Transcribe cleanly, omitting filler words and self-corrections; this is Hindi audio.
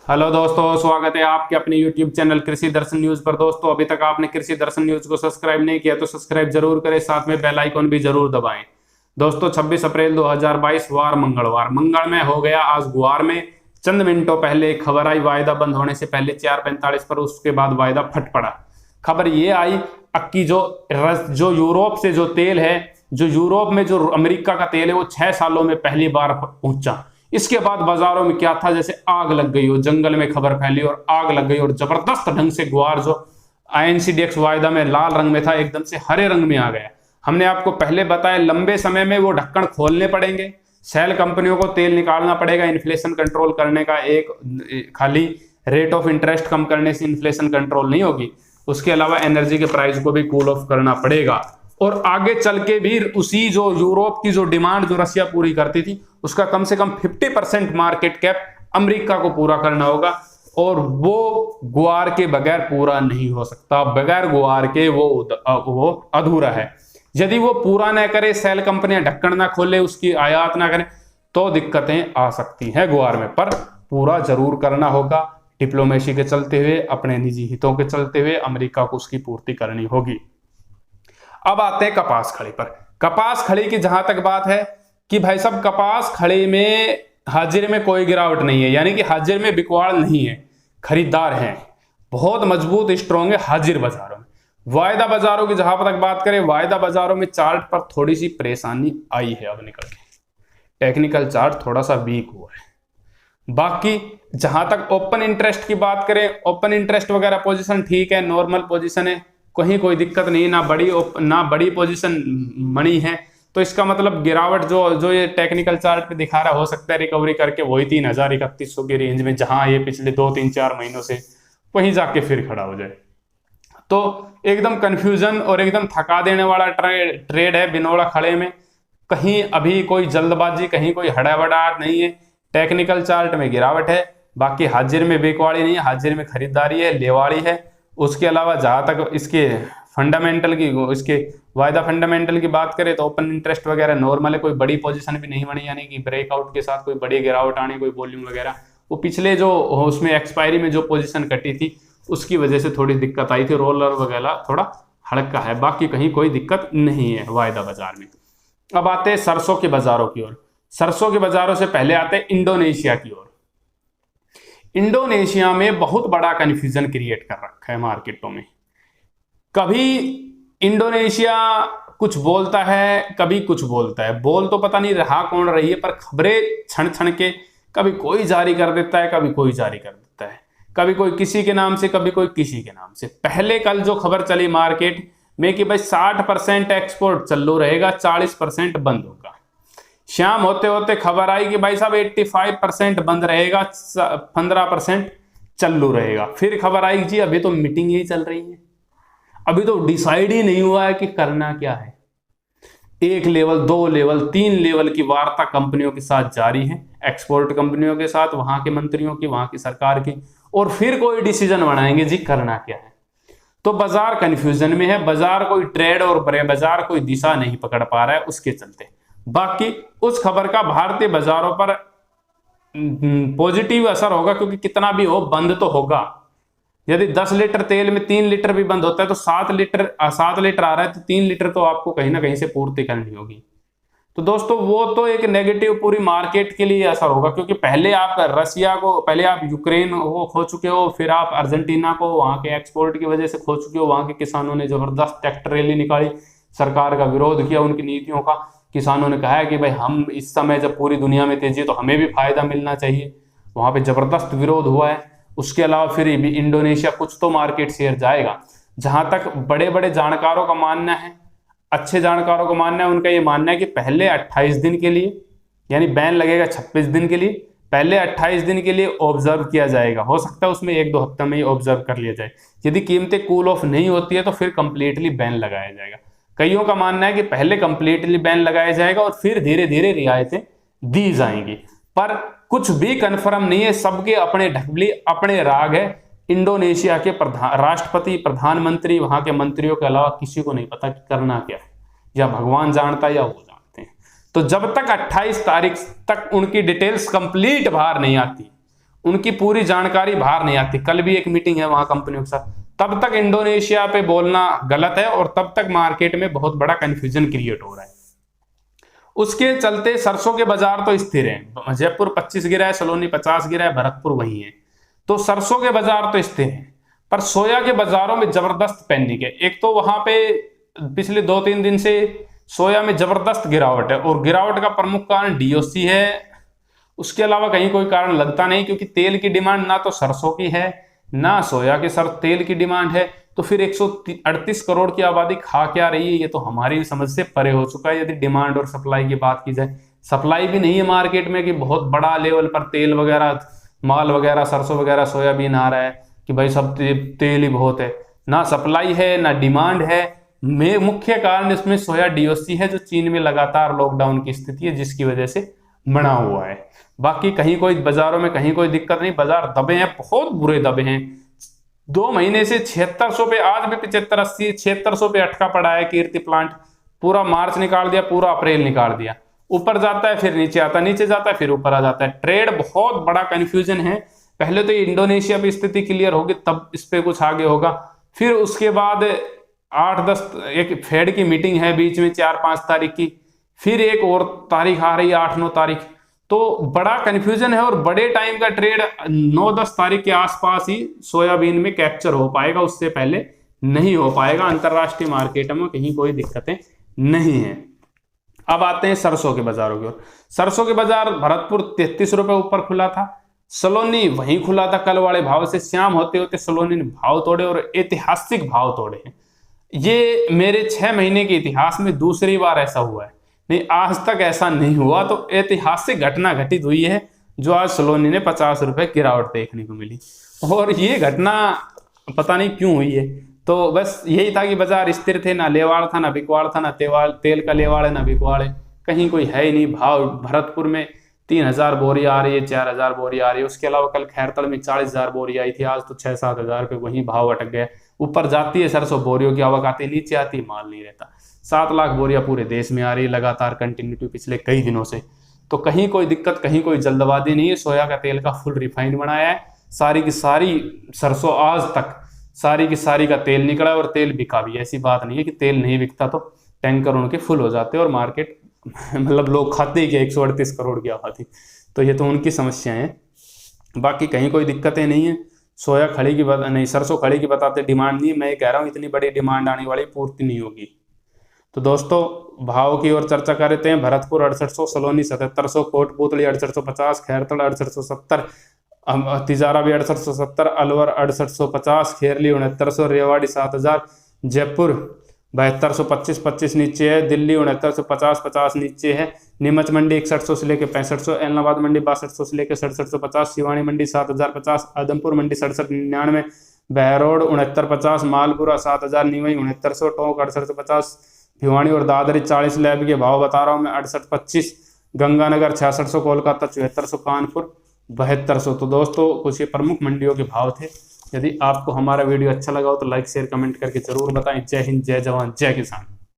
हेलो दोस्तों, स्वागत है आपके अपने YouTube चैनल कृषि दर्शन न्यूज पर। दोस्तों, अभी तक आपने कृषि दर्शन न्यूज को सब्सक्राइब नहीं किया तो सब्सक्राइब जरूर करें, साथ में बेल आइकन भी जरूर दबाएं। दोस्तों, 26 अप्रैल 2022 वार मंगलवार मंगल में हो गया आज गुआर में। चंद मिनटों पहले एक खबर आई, वायदा बंद होने से पहले 4:45 पर, उसके बाद वायदा फट पड़ा। खबर ये आई कि जो यूरोप से जो तेल है, जो यूरोप में जो अमेरिका का तेल है, वो 6 सालों में पहली बार पहुंचा। इसके बाद बाजारों में क्या था, जैसे आग लग गई हो, जंगल में खबर फैली और आग लग गई और जबरदस्त ढंग से गुआर जो INCDX वायदा में लाल रंग में था, एकदम से हरे रंग में आ गया। हमने आपको पहले बताया लंबे समय में वो ढक्कन खोलने पड़ेंगे, सेल कंपनियों को तेल निकालना पड़ेगा इन्फ्लेशन कंट्रोल करने का। एक खाली रेट ऑफ इंटरेस्ट कम करने से इन्फ्लेशन कंट्रोल नहीं होगी, उसके अलावा एनर्जी के प्राइस को भी कूल ऑफ करना पड़ेगा। और आगे चल के भी उसी जो यूरोप की जो डिमांड जो रशिया पूरी करती थी, उसका कम से कम 50% मार्केट कैप अमेरिका को पूरा करना होगा। और वो गुआर के बगैर पूरा नहीं हो सकता, बगैर गुआर के वो अधूरा है। यदि वो पूरा ना करे, सेल कंपनियां ढक्कन ना खोले, उसकी आयात ना करें, तो दिक्कतें आ सकती हैं गुआर में। पर पूरा जरूर करना होगा, डिप्लोमेसी के चलते हुए, अपने निजी हितों के चलते हुए अमेरिका को उसकी पूर्ति करनी होगी। अब आते हैं कपास खड़ी पर। कपास खड़ी की जहां तक बात है कि भाई साहब, कपास खड़ी में हाजिर में कोई गिरावट नहीं है, यानी कि हाजिर में बिकवाड़ नहीं है, खरीदार हैं, बहुत मजबूत स्ट्रॉन्ग है हाजिर बाजारों में। वायदा बाजारों की जहां तक बात करें, वायदा बाजारों में चार्ट पर थोड़ी सी परेशानी आई है। अब निकल के टेक्निकल चार्ट थोड़ा सा वीक हुआ है। बाकी जहां तक ओपन इंटरेस्ट की बात करें, ओपन इंटरेस्ट वगैरह पोजीशन ठीक है, नॉर्मल पोजीशन है, कहीं कोई दिक्कत नहीं, ना बड़ी पोजीशन बनी है। तो इसका मतलब गिरावट जो ये टेक्निकल चार्ट पे दिखा रहा, हो सकता है रिकवरी करके वही 3000-3100 की रेंज में, जहां ये पिछले 2-3-4 महीनों से वहीं जाके फिर खड़ा हो जाए। तो एकदम कंफ्यूजन और एकदम थका देने वाला ट्रेड है बिनोड़ा खड़े में। कहीं अभी कोई जल्दबाजी, कहीं कोई हड़ाबड़ाहट नहीं है। टेक्निकल चार्ट में गिरावट है, बाकी हाजिर में बिकवाड़ी नहीं है, हाजिर में खरीदारी है, लेवाड़ी है। उसके अलावा जहां तक इसके फंडामेंटल की, इसके वायदा फंडामेंटल की बात करें, तो ओपन इंटरेस्ट वगैरह नॉर्मल है, कोई बड़ी पोजीशन भी नहीं बनी, यानी कि ब्रेकआउट के साथ कोई बड़ी गिरावट आनी, कोई वॉल्यूम वगैरह। वो पिछले जो उसमें एक्सपायरी में जो पोजीशन कटी थी, उसकी वजह से थोड़ी दिक्कत आई थी, रोलर वगैरह थोड़ा हल्का है, बाकी कहीं कोई दिक्कत नहीं है वायदा बाजार में। अब आते हैं सरसों के बाजारों की ओर। सरसों के बाजारों से पहले आते हैं इंडोनेशिया की ओर। इंडोनेशिया में बहुत बड़ा कंफ्यूजन क्रिएट कर रखा है मार्केटों में। कभी इंडोनेशिया कुछ बोलता है, कभी कुछ बोलता है, बोल तो पता नहीं रहा कौन रही है, पर खबरें क्षण क्षण के कभी कोई जारी कर देता है, कभी कोई जारी कर देता है, कभी कोई किसी के नाम से, कभी कोई किसी के नाम से। पहले कल जो खबर चली मार्केट में कि भाई 60% एक्सपोर्ट चालू रहेगा, 40% बंद होगा। शाम होते होते खबर आई कि भाई साहब 85% बंद रहेगा, 15% चालू रहेगा। फिर खबर आई जी अभी तो मीटिंग ही चल रही है, अभी तो डिसाइड ही नहीं हुआ है कि करना क्या है। 1 लेवल, 2 लेवल, 3 लेवल की वार्ता कंपनियों के साथ जारी है, एक्सपोर्ट कंपनियों के साथ, वहां के मंत्रियों की, वहां की सरकार की, और फिर कोई डिसीजन बनाएंगे जी करना क्या है। तो बाजार कंफ्यूजन में है, बाजार कोई ट्रेड और बाजार कोई दिशा नहीं पकड़ पा रहा है, उसके चलते। बाकी उस खबर का भारतीय बाजारों पर पॉजिटिव असर होगा, क्योंकि कितना भी हो बंद तो होगा। यदि 10 लीटर तेल में 3 लीटर भी बंद होता है, तो 7 लीटर आ रहा है, तो 3 लीटर तो आपको कहीं ना कहीं से पूर्ति करनी होगी। तो दोस्तों, वो तो एक नेगेटिव पूरी मार्केट के लिए असर होगा, क्योंकि पहले आप रशिया को, पहले आप यूक्रेन को खो चुके हो, फिर आप अर्जेंटीना को वहां के एक्सपोर्ट की वजह से खो चुके हो। वहां के किसानों ने जबरदस्त ट्रैक्टर रैली निकाली, सरकार का विरोध किया, उनकी नीतियों का। किसानों ने कहा है कि भाई हम इस समय जब पूरी दुनिया में तेजी है तो हमें भी फायदा मिलना चाहिए। वहां पे जबरदस्त विरोध हुआ है। उसके अलावा फिर भी इंडोनेशिया कुछ तो मार्केट शेयर जाएगा। जहां तक बड़े बड़े जानकारों का मानना है, अच्छे जानकारों का मानना है, उनका ये मानना है कि पहले 28 दिन के लिए, यानी बैन लगेगा 26 दिन के लिए, पहले 28 दिन के लिए ऑब्जर्व किया जाएगा। हो सकता है उसमें 1-2 हफ्ते में ही ऑब्जर्व कर लिया जाए। यदि कीमतें कूल ऑफ नहीं होती है तो फिर कंप्लीटली बैन लगाया जाएगा। कईयों का मानना है कि पहले कंप्लीटली बैन लगाया जाएगा और फिर धीरे धीरे रियायतें दी जाएंगी। पर कुछ भी कंफर्म नहीं है, सबके अपने ढकबली, अपने राग है। इंडोनेशिया के राष्ट्रपति, प्रधानमंत्री, वहां के मंत्रियों के अलावा किसी को नहीं पता कि करना क्या है, या भगवान जानता है या वो जानते हैं। तो जब तक 28 तारीख तक उनकी डिटेल्स कंप्लीट बाहर नहीं आती, उनकी पूरी जानकारी बाहर नहीं आती। कल भी एक मीटिंग है वहां कंपनियों के साथ, तब तक इंडोनेशिया पे बोलना गलत है और तब तक मार्केट में बहुत बड़ा कंफ्यूजन क्रिएट हो रहा है। उसके चलते सरसों के बाजार तो स्थिर है, जयपुर 25 गिरा है, सलोनी 50 गिरा है, भरतपुर वही है, तो सरसों के बाजार तो स्थिर है। पर सोया के बाजारों में जबरदस्त पैनिक है। एक तो वहां पे पिछले 2-3 दिन से सोया में जबरदस्त गिरावट है, और गिरावट का प्रमुख कारण डीओसी है, उसके अलावा कहीं कोई कारण लगता नहीं, क्योंकि तेल की डिमांड ना तो सरसों की है ना सोया के सर तेल की डिमांड है। तो फिर 138 करोड़ की आबादी खा क्या रही है, ये तो हमारी समझ से परे हो चुका है। यदि डिमांड और सप्लाई की बात की जाए, सप्लाई भी नहीं है मार्केट में कि बहुत बड़ा लेवल पर तेल वगैरह, माल वगैरह, सरसों वगैरह, सोयाबीन आ रहा है कि भाई सब तेल ही बहुत है, ना सप्लाई है ना डिमांड है। में मुख्य कारण इसमें सोया डीओसी है, जो चीन में लगातार लॉकडाउन की स्थिति है जिसकी वजह से बना हुआ है। बाकी कहीं कोई बाजारों में कहीं कोई दिक्कत नहीं, बाजार दबे हैं, बहुत बुरे दबे हैं। 2 महीने से 7600 पे, आज भी 75-80 7600 पे अटका पड़ा है कीर्ति प्लांट। पूरा मार्च निकाल दिया, पूरा अप्रैल निकाल दिया, ऊपर जाता है फिर नीचे आता है, नीचे जाता है फिर ऊपर आ जाता है। ट्रेड बहुत बड़ा कंफ्यूजन है। पहले तो ये इंडोनेशिया की स्थिति क्लियर होगी तब इस पे कुछ आगे होगा। फिर उसके बाद 8-10 एक फेड की मीटिंग है बीच में 4-5 तारीख की, फिर एक और तारीख आ रही है 8-9 तारीख। तो बड़ा कंफ्यूजन है और बड़े टाइम का ट्रेड 9-10 तारीख के आसपास ही सोयाबीन में कैप्चर हो पाएगा, उससे पहले नहीं हो पाएगा। अंतरराष्ट्रीय मार्केट में कहीं कोई दिक्कतें नहीं है। अब आते हैं सरसों के बाजारों की ओर। सरसों के बाजार भरतपुर 33 रुपए ऊपर खुला था, सलोनी वहीं खुला था कल वाले भाव से। शाम होते होते सलोनी ने भाव तोड़े और ऐतिहासिक भाव तोड़े हैं। ये मेरे 6 महीने के इतिहास में दूसरी बार ऐसा हुआ है, नहीं आज तक ऐसा नहीं हुआ। तो ऐतिहासिक घटना घटित हुई है, जो आज सलोनी ने 50 रुपए गिरावट देखने को मिली। और ये घटना पता नहीं क्यों हुई है। तो बस यही था कि बाजार स्थिर थे, ना लेवाड़ था ना बिकवाड़ था, ना तेल का लेवाड़ है ना बिकवाड़ है, कहीं कोई है ही नहीं। भाव भरतपुर में 3000 बोरी आ रही है, 4000 बोरी आ रही है। उसके अलावा कल खैरतल में 40,000 बोरी आई थी, आज तो 6-7 हजार पे वहीं भाव अटक गया। ऊपर जाती है सरसों, बोरियों की आवक आती है, नीचे आती है, माल नहीं रहता। 7 लाख बोरियां पूरे देश में आ रही है लगातार कंटिन्यूटी पिछले कई दिनों से। तो कहीं कोई दिक्कत, कहीं कोई जल्दबाजी नहीं है। सोया का तेल का फुल रिफाइंड बनाया है, सारी की सारी सरसों आज तक सारी की सारी का तेल निकला और तेल बिका भी। ऐसी बात नहीं है कि तेल नहीं बिकता, तो टैंकर उनके फुल हो जाते और मार्केट मतलब लोग खाते ही कि 138 करोड़ की आबादी। तो ये तो उनकी समस्या है, बाकी कहीं कोई दिक्कतें नहीं है। सोया खड़ी की नहीं, सरसों खड़ी की बताते डिमांड नहीं है। मैं ये कह रहा हूँ इतनी बड़ी डिमांड आने वाली, पूर्ति नहीं होगी। तो दोस्तों भाव की ओर चर्चा कर रहे हैं। भरतपुर 6800, सलोनी 7700, कोटपुतली 6850, खैरतल 6870, तिजारा भी 6870, अलवर 6850, खेरली 6900, रेवाड़ी 7000, जयपुर 7225 नीचे है, दिल्ली 6950 नीचे है, नीमच मंडी 6100 से लेकर 6500, एलनाबाद मंडी 6200 से लेकर 6750, शिवानी मंडी 7050, आदमपुर मंडी 6799, बहरोड 6950, मालपुरा 7000, नीमच 6900, टोंक 6850, भिवानी और दादरी 40 लैब के भाव बता रहा हूँ मैं 6825, गंगानगर 6600, कोलकाता 7400, कानपुर 7200। तो दोस्तों कुछ ये प्रमुख मंडियों के भाव थे। यदि आपको हमारा वीडियो अच्छा लगा हो तो लाइक शेयर कमेंट करके जरूर बताएं। जय हिंद, जय जवान, जय किसान।